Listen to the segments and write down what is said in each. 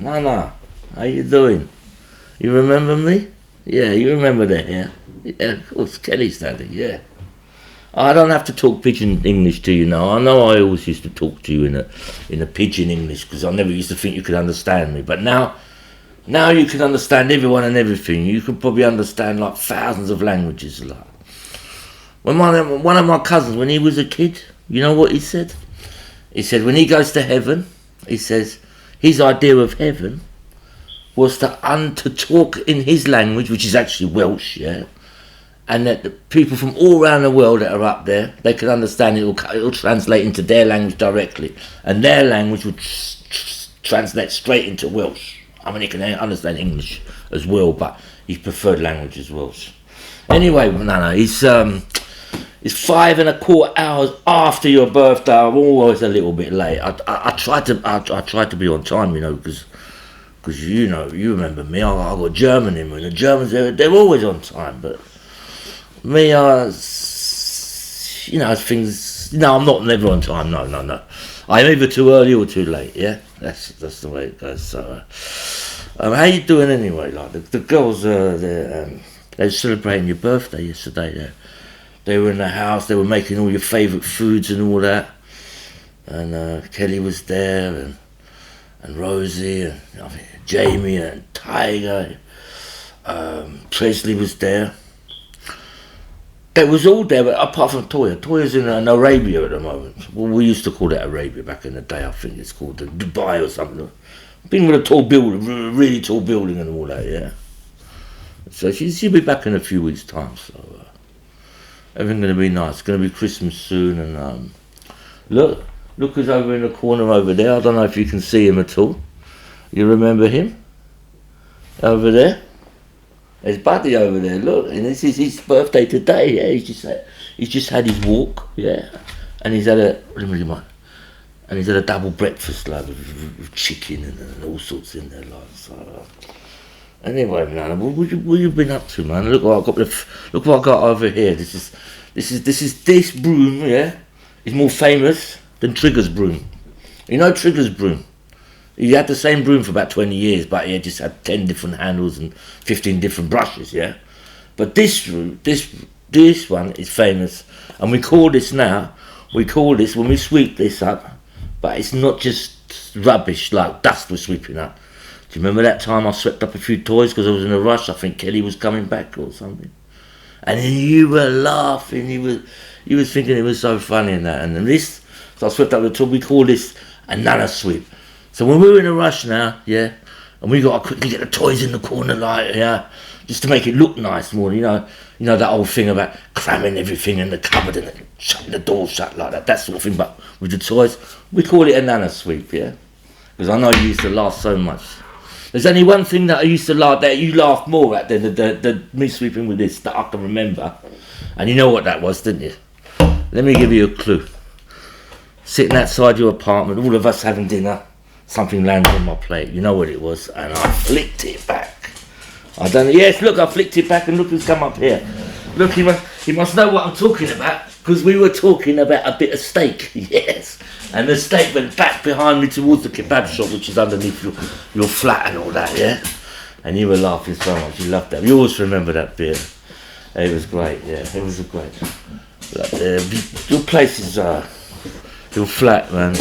Nana, how you doing? You remember me? Yeah, you remember that, yeah? Yeah, of course, Kelly's daddy, yeah. I don't have to talk pidgin English to you now. I know I always used to talk to you in a pidgin English because I never used to think you could understand me. But now you can understand everyone and everything. You can probably understand like thousands of languages. Like when one of my cousins, when he was a kid, you know what he said? He said when he goes to heaven, he says his idea of heaven was to talk in his language, which is actually Welsh, yeah. And that the people from all around the world that are up there, they can understand it. It'll translate into their language directly, and their language would translate straight into Welsh. I mean, he can understand English as well, but his preferred language is Welsh. Anyway, no, it's 5.25 hours after your birthday. I'm always a little bit late. I try to be on time, you know, because you know, you remember me. I got German in me, and the Germans they're always on time, but. Me, you know, things. No, I'm not never on time. No. I'm either too early or too late. Yeah, that's the way it goes. So, how you doing anyway? Like the girls, they were celebrating your birthday yesterday. They were in the house. They were making all your favourite foods and all that. And Kelly was there, and Rosie, and Jamie, and Tiger. Presley was there. They was all there, but apart from Toya. Toya's in Arabia at the moment. Well, we used to call it Arabia back in the day. I think it's called Dubai or something. Being with a tall building, really tall building and all that, yeah. So she'll be back in a few weeks' time. So everything's going to be nice. It's going to be Christmas soon. And look who's over in the corner over there. I don't know if you can see him at all. You remember him? Over there? There's Buddy over there, look, and this is his birthday today, yeah, he's just had his walk, yeah, and he's had a double breakfast, like, with chicken and all sorts in there, like, so, anyway, man, what you been up to, man? Look what I got over here. This broom, yeah, is more famous than Trigger's broom. You know Trigger's broom? He had the same broom for about 20 years, but he just had 10 different handles and 15 different brushes, yeah? But this one is famous, and we call this when we sweep this up, but it's not just rubbish like dust we're sweeping up. Do you remember that time I swept up a few toys because I was in a rush? I think Kelly was coming back or something. And then you were laughing, you was thinking it was so funny and that. And then so I swept up the toy, we call this another sweep. So when we're in a rush now, yeah, and we got to quickly get the toys in the corner, like, yeah, just to make it look nice more, you know that old thing about cramming everything in the cupboard and shutting the door shut like that sort of thing, but with the toys, we call it a nana sweep, yeah, because I know you used to laugh so much. There's only one thing that I used to laugh, that you laughed more at than the me sweeping with this, that I can remember, and you know what that was, didn't you? Let me give you a clue. Sitting outside your apartment, all of us having dinner, something landed on my plate, you know what it was, and I flicked it back. I flicked it back, and look who's come up here. Look, he must know what I'm talking about, because we were talking about a bit of steak, yes. And the steak went back behind me towards the kebab shop, which is underneath your flat and all that, yeah. And you were laughing so much, you loved that. You always remember that bit. It was great, yeah, it was great. Like, your place is, your flat, man.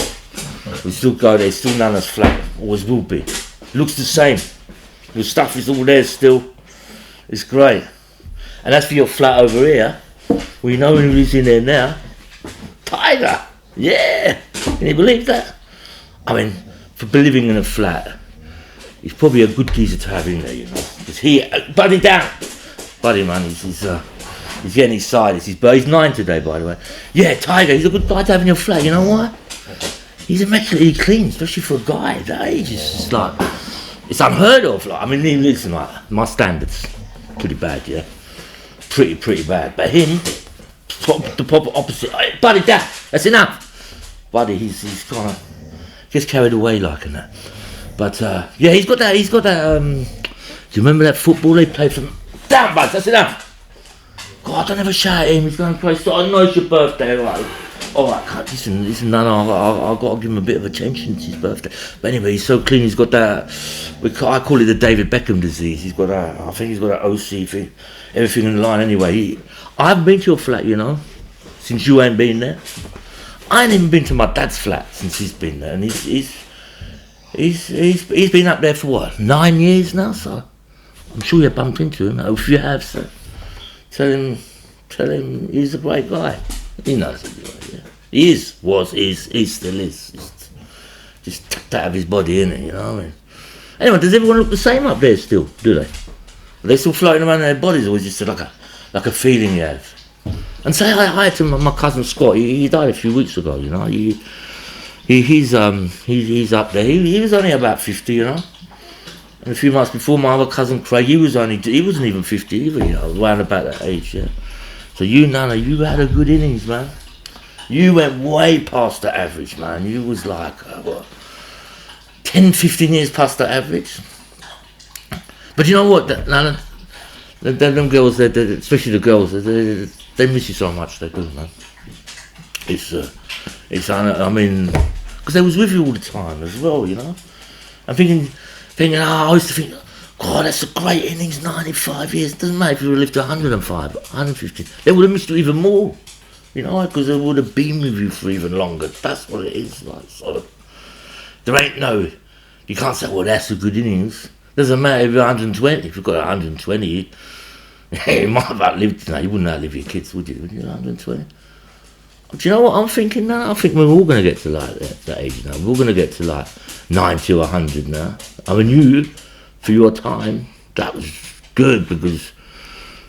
We still go there, still Nana's flat, always will be. Looks the same. Your stuff is all there still. It's great. And as for your flat over here, we know who lives in there now. Tiger! Yeah! Can you believe that? I mean, for living in a flat, he's probably a good geezer to have in there, you know. Because Buddy down! Buddy, man, he's getting excited. He's 9 today, by the way. Yeah, Tiger, he's a good guy to have in your flat, you know why? He's immaculately clean, especially for a guy at that age. It's just like, it's unheard of. Like, I mean, listen, like, my standards, pretty bad, yeah, pretty bad. But him, the proper opposite. Hey, Buddy, that's enough. Buddy, he's kind of gets carried away like and that. But yeah, he's got that. Do you remember that football they played from? Down, Bud, that's enough. God, don't ever shout at him. He's going to play. So I know it's your birthday, right? Oh, I can't listen, no, I've got to give him a bit of attention. It's his birthday. But anyway, he's so clean, he's got that, I call it the David Beckham disease. He's got that, I think he's got that OC thing, everything in line anyway. I haven't been to your flat, you know, since you ain't been there. I ain't even been to my dad's flat since he's been there, and he's been up there for what, 9 years now, so I'm sure you bumped into him. If you have, so tell him he's a great guy. He knows it, yeah. He is, he still is. Just tucked out of his body, innit, you know what I mean? Anyway, does everyone look the same up there still, do they? Are they still floating around in their bodies, or is it just like a feeling you have? And say hi to my cousin Scott. He died a few weeks ago, you know. He's up there. He was only about 50, you know. And a few months before, my other cousin Craig, he wasn't even 50 either, you know, around about that age, yeah. So Nana, you had a good innings, man. You went way past the average, man. You was like, 10, 15 years past the average. But you know what, Nana? Them girls, especially the girls, they miss you so much, they do, man. I mean, because they was with you all the time as well, you know. I'm thinking, I used to think, God, that's a great innings, 95 years. It doesn't matter if you would have lived to 105, 150. They would have missed you even more, you know, because they would have been with you for even longer. That's what it is, like, so. There ain't you can't say, well, that's a good innings. Doesn't matter if you're 120. If you've got 120, you might have outlived, you wouldn't outlive your kids, would you? 120. Do you know what I'm thinking now? I think we're all going to get to like that age now. We're all going to get to like 90 or 100 now. I mean, you, for your time, that was good because,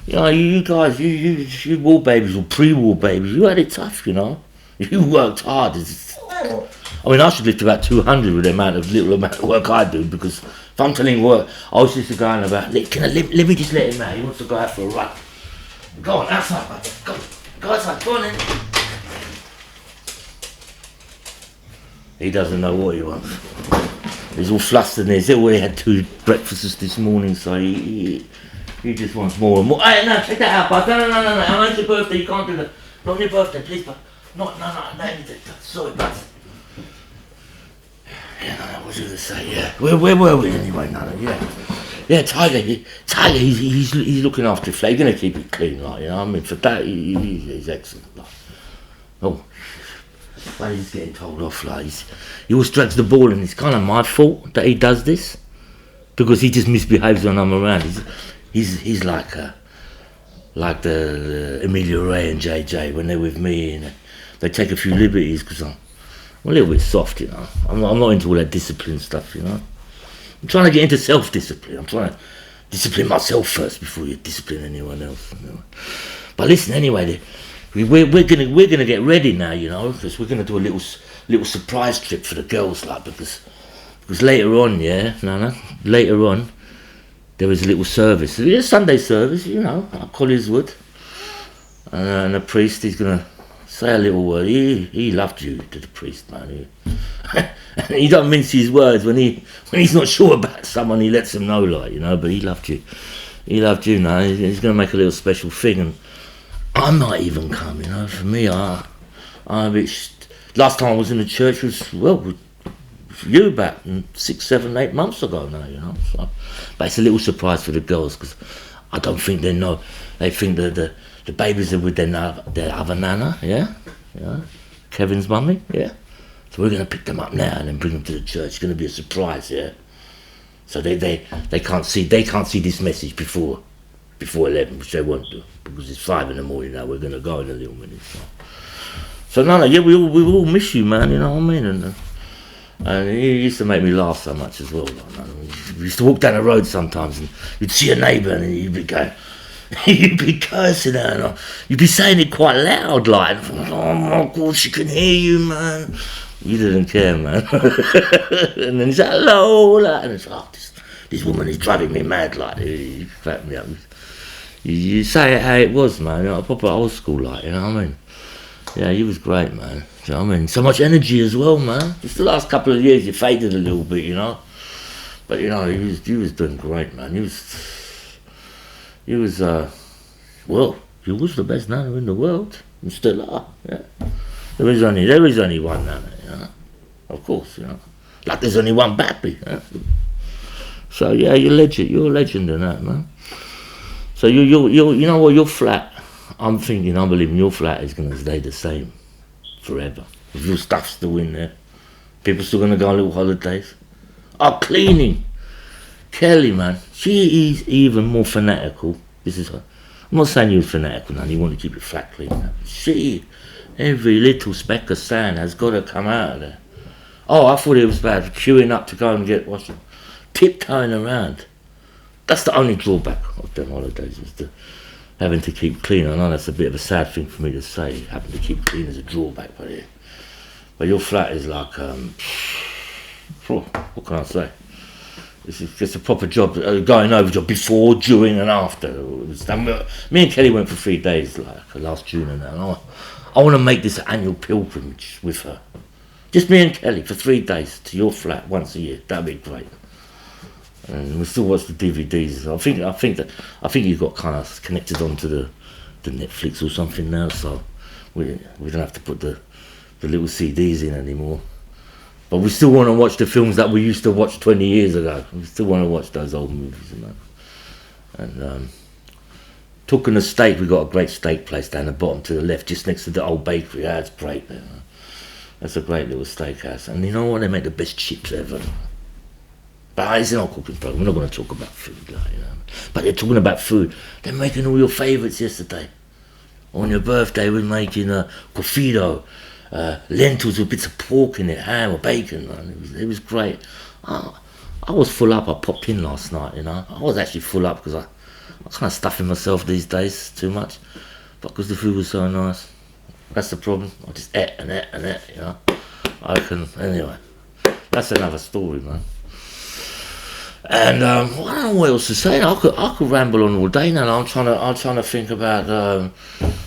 you know, you guys, you war babies or pre-war babies, you had it tough, you know. You worked hard. I mean, I should live to about 200 with the little amount of work I do, because if I'm telling you what, I was just going about, let me just let him out. He wants to go out for a run. Go on, outside, mate. Go outside, go on in. He doesn't know what he wants. He's all flustered and he's already had 2 breakfasts this morning, so he just wants more and more. Hey, no, check that out, bud. No. I know it's your birthday, you can't do that. Not on your birthday, please, bud. No, sorry, bud. Yeah, no, what was I going to say, yeah. Where were we anyway, Nana? Yeah, Tiger, he's looking after the flat. He's going to keep it clean, like, you know what I mean? For that, he's excellent, like. Oh, but he's getting told off, like, he always drags the ball, and it's kind of my fault that he does this, because he just misbehaves when I'm around. He's like the Emilia Ray and JJ when they're with me, and they take a few liberties because I'm a little bit soft, you know. I'm not into all that discipline stuff, you know. I'm trying to get into self-discipline. I'm trying to discipline myself first before you discipline anyone else. You know? But listen, anyway, we're gonna get ready now, you know, because we're gonna do a little surprise trip for the girls, like, because later on, later on, there was a little service, a Sunday service, you know, like Colliers would, and the priest, he's gonna say a little word. He loved you, to the priest, man. And he don't mince his words when he's not sure about someone. He lets them know, like, you know. But he loved you. He loved you. Now he's going to make a little special thing, and I might even come. You know, for me, I'm a bit. Last time I was in the church was with you about 6, 7, 8 months ago now. You know, so, but it's a little surprise for the girls because I don't think they know. They think that the babies are with their other nana, yeah, Kevin's mummy, yeah. So we're gonna pick them up now and then bring them to the church. It's gonna be a surprise, yeah. So they can't see this message before 11, which they won't do because it's 5 in the morning now. We're gonna go in a little minute. So Nana, yeah, we all miss you, man. You know what I mean? And he used to make me laugh so much as well. Like, we used to walk down the road sometimes and you'd see a neighbour and you'd be going. You'd be cursing her, and you'd be saying it quite loud, like, oh my God, she can hear you, man. You didn't care, man. And then he's like, hello, like, and it's like, oh, this woman is driving me mad, like, you fact me up. You say it how it was, man, you know, proper old school, like, you know what I mean? Yeah, he was great, man. Do you know what I mean? So much energy as well, man. Just the last couple of years, you faded a little bit, you know. But, you know, he was doing great, man. He was the best nana in the world, and still are, yeah. There is only one Nana, you know. Of course, you know. Like there's only one Bappé. You know? So yeah, you're a legend in that, man. So you know what, your flat, I'm believing your flat is gonna stay the same forever. If your stuff's still in there, people still gonna go on little holidays. Oh, cleaning. Kelly, man, she is even more fanatical. This is her. I'm not saying you're fanatical now, you want to keep your flat clean. She, every little speck of sand has got to come out of there. Oh, I thought it was bad, queuing up to go and get washing. Tiptoeing around. That's the only drawback of them holidays, is having to keep clean. I know that's a bit of a sad thing for me to say, having to keep clean is a drawback, but your flat is like, what can I say? This is just a proper job, going over job before, during and after. Me and Kelly went for 3 days like last June and that. And I want to make this annual pilgrimage with her. Just me and Kelly for 3 days to your flat once a year. That'd be great. And we still watch the DVDs. I think you got kind of connected onto the Netflix or something now, so we don't have to put the little CDs in anymore. But we still want to watch the films that we used to watch 20 years ago. We still want to watch those old movies and that. And talking of steak, we got a great steak place down the bottom to the left, just next to the old bakery. Yeah, it's great there. That's a great little steakhouse. And you know what? They make the best chips ever. But it's not cooking program. We're not going to talk about food, like, you know. But they're talking about food. They're making all your favourites yesterday. On your birthday, we're making a coffido. Lentils with bits of pork in it, ham or bacon, man. It was great. I was full up. I popped in last night, you know. I was actually full up because I kind of stuffing myself these days too much, but because the food was so nice. That's the problem. I just ate and ate and ate, you know. Anyway, that's another story, man. And I don't know what else to say. I could ramble on all day now. I'm trying to think about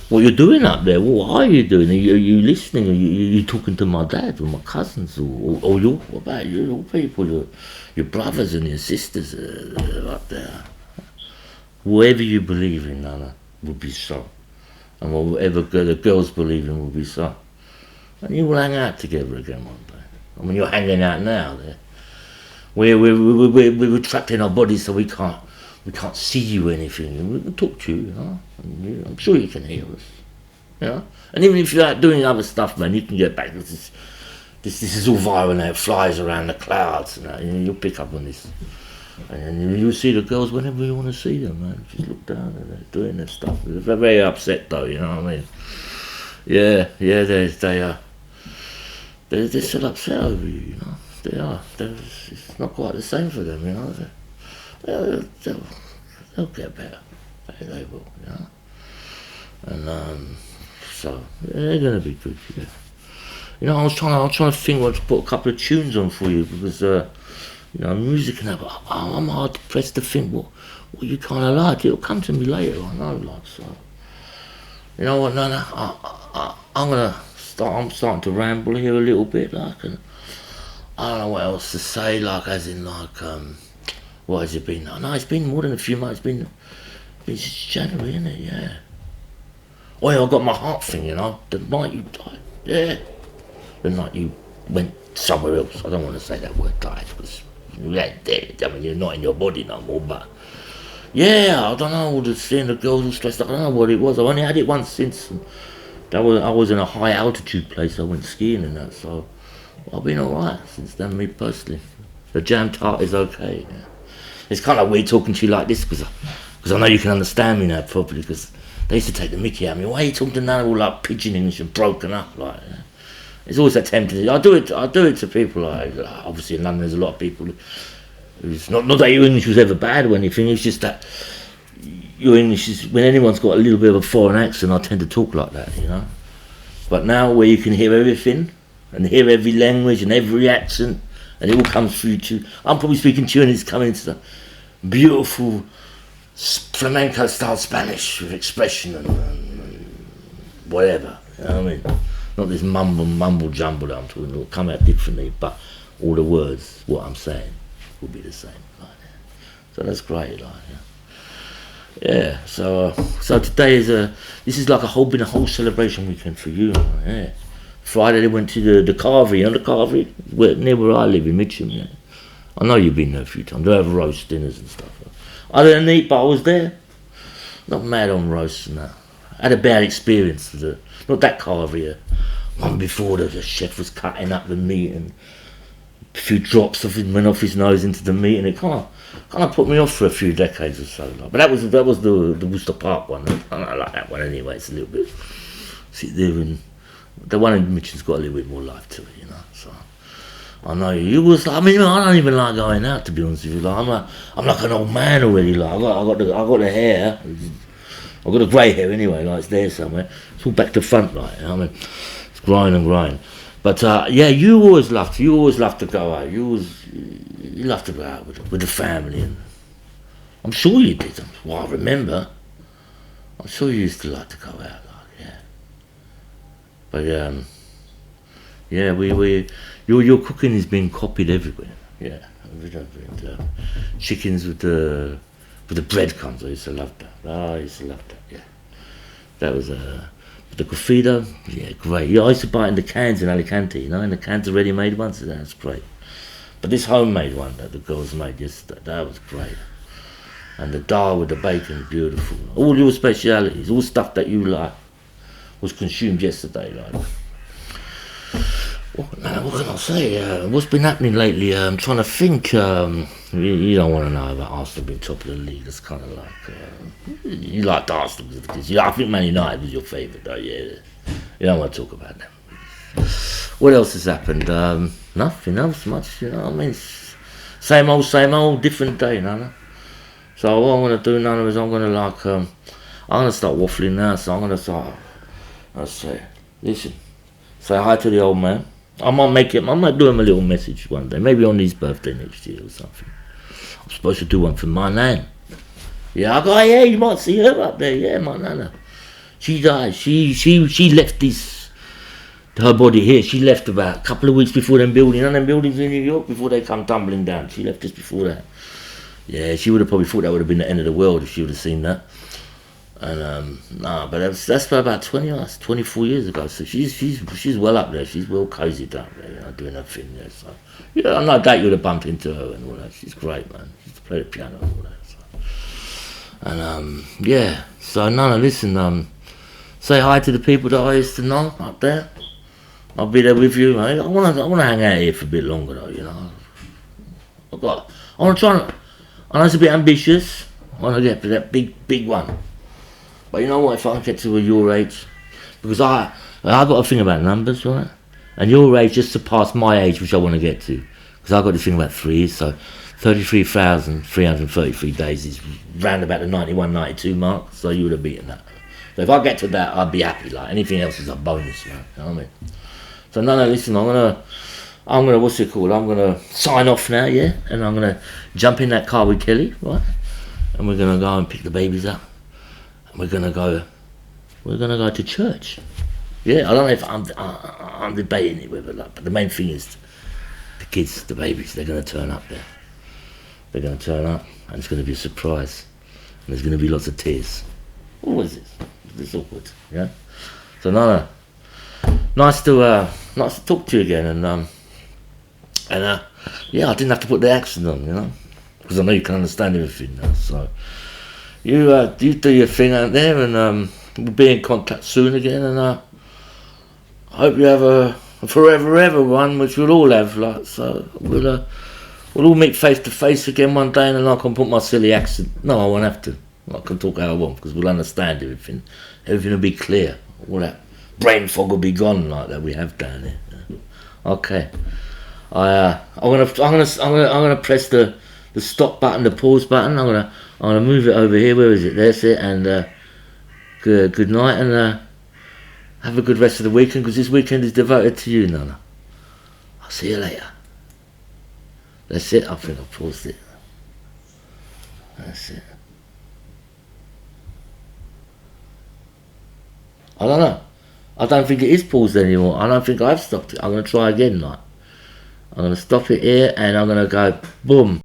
what you're doing up there. What are you doing? Are you listening? Are you talking to my dad or my cousins or what about your people, your brothers and your sisters up there? Whatever you believe in, Nana, will be so, and whatever the girls believe in will be so, and you will hang out together again one day. I mean, you're hanging out now there. We're trapped in our bodies, so we can't see you or anything. We can talk to you, you know. And I'm sure you can hear us, you know. And even if you're out doing other stuff, man, you can get back. This is all viral now. It flies around the clouds, and you'll pick up on this. And you'll see the girls whenever you want to see them, man. Just look down and they're doing their stuff. They're very upset though, you know what I mean? Yeah, they're still upset over you, you know. They are. It's not quite the same for them, you know. They'll get better. They will, you know. And so they're gonna be good. Yeah. You know, I was trying to think what to put a couple of tunes on for you because you know, music and that. But I'm hard pressed to think what you kind of like. It'll come to me later. I know, like so. You know what? No. I'm starting to ramble here a little bit, like and. I don't know what else to say, like, as in, like, what has it been? No, it's been more than a few months. It's been since January, isn't it? Yeah. Oh, yeah, I got my heart thing, you know, the night you died. Yeah. The night you went somewhere else. I don't want to say that word died, because you're dead. I mean, you're not in your body no more, but... Yeah, I don't know, seeing the girls all stressed out. I don't know what it was. I've only had it once since. I was in a high altitude place. I went skiing and that, so... I've been alright since then, me personally. The jam tart is okay. Yeah. It's kind of weird talking to you like this because I know you can understand me now properly because they used to take the mickey out of me. Why are you talking to now all like pidgin English and broken up like? Yeah. It's always that tempting. I do it to people like obviously in London there's a lot of people who's not that your English was ever bad or anything. It's just that your English is when anyone's got a little bit of a foreign accent. I tend to talk like that, you know. But now where you can hear everything. And hear every language and every accent, and it all comes through to. I'm probably speaking to you, and it's coming into the beautiful flamenco-style Spanish with expression and whatever. You know what I mean? Not this mumble jumble that I'm talking. It'll come out differently, but all the words, what I'm saying, will be the same. Like, yeah. So that's great, like. Yeah. So today is this is like been a whole celebration weekend for you, yeah. Friday they went to the carvery, you know the carvery? Near where I live in Mitcham, yeah. I know you've been there a few times. They have roast dinners and stuff. I didn't eat, but I was there. Not mad on roast and that. I had a bad experience with it. Not that carvery. One before the chef was cutting up the meat and a few drops of it went off his nose into the meat, and it kind of put me off for a few decades or so. But that was the Worcester Park one. I like that one anyway. It's a little bit sit there, and the one in Mitcham's got a little bit more life to it, you know. So I know you was. I mean, I don't even like going out, to be honest with you. Like, I'm like an old man already. Like I got the hair. I've got the grey hair anyway. Like it's there somewhere. It's all back to front, like. You know what I mean, it's growing and growing. But yeah, you always loved to go out. You loved to go out with the family, and I'm sure you did. Well, I remember. I'm sure you used to like to go out, like, yeah. But yeah, your cooking is being copied everywhere. Yeah, chickens with the breadcrumbs. I used to love that. I used to love that. Yeah, that was the cofita. Yeah, great. Yeah, I used to buy it in the cans in Alicante. You know, in the cans of ready-made ones. That's great. But this homemade one that the girls made yesterday, that was great. And the dal with the bacon, beautiful. All your specialities, all stuff that you like, was consumed yesterday. Like, what can I say? What's been happening lately? I'm trying to think. You don't want to know about Arsenal being top of the league. It's kind of like you liked Arsenal because I think Man United was your favourite, though. Yeah, you don't want to talk about them. What else has happened? Nothing else much. You know what I mean? Same old, different day, Nana. So what I'm gonna do, Nana, is I'm gonna start waffling now. So I'm gonna start. I'll say, listen, say hi to the old man. I might do him a little message one day, maybe on his birthday next year or something. I'm supposed to do one for my nan. Yeah, yeah, you might see her up there. Yeah, my nana. She died. She left her body here. She left about a couple of weeks before them buildings in New York, before they come tumbling down. She left just before that. Yeah, she would have probably thought that would have been the end of the world if she would have seen that. And but that's about 24 years ago. So she's well up there. She's well cozied up there, you know, doing her thing there. So yeah, I no doubt you'd have bumped into her and all that. She's great, man. She used to play the piano and all that. So. And yeah. So Nana, listen. Say hi to the people that I used to know up there. I'll be there with you, mate. I wanna hang out here for a bit longer, though. You know. I wanna try. I know it's a bit ambitious. I wanna get to that big one. But you know what, if I get to your age, because I got a thing about numbers, right? And your age just surpassed my age, which I want to get to. Because I got this thing about 3 years, so 33,333 days is round about the 91, 92 mark, so you would have beaten that. So if I get to that, I'd be happy. Like anything else is a bonus, man. You know what I mean? So no, listen, I'm gonna what's it called? I'm gonna sign off now, yeah? And I'm gonna jump in that car with Kelly, right? And we're gonna go and pick the babies up. We're gonna go to church. Yeah, I don't know if I'm debating it with her, like, but the main thing is the kids, the babies, they're gonna turn up there. They're gonna turn up, and it's gonna be a surprise. And there's gonna be lots of tears. Always is. It's awkward, yeah. So Nana, nice to talk to you again, and yeah, I didn't have to put the accent on, you know, because I know you can understand everything now. So. You do your thing out there, and we'll be in contact soon again. And I hope you have a forever ever one, which we'll all have. Like, so we'll all meet face to face again one day, and then I can put my silly accent. No, I won't have to. I can talk how I want because we'll understand everything. Everything will be clear. All that brain fog will be gone like that we have down here. Okay. I'm gonna press the stop button, the pause button. I'm gonna move it over here. Where is it? That's it. And good night, and have a good rest of the weekend, because this weekend is devoted to you, Nana. I'll see you later. That's it. I think I paused it. That's it. I don't know. I don't think it is paused anymore. I don't think I've stopped it. I'm gonna try again, like. I'm gonna stop it here, and I'm gonna go boom.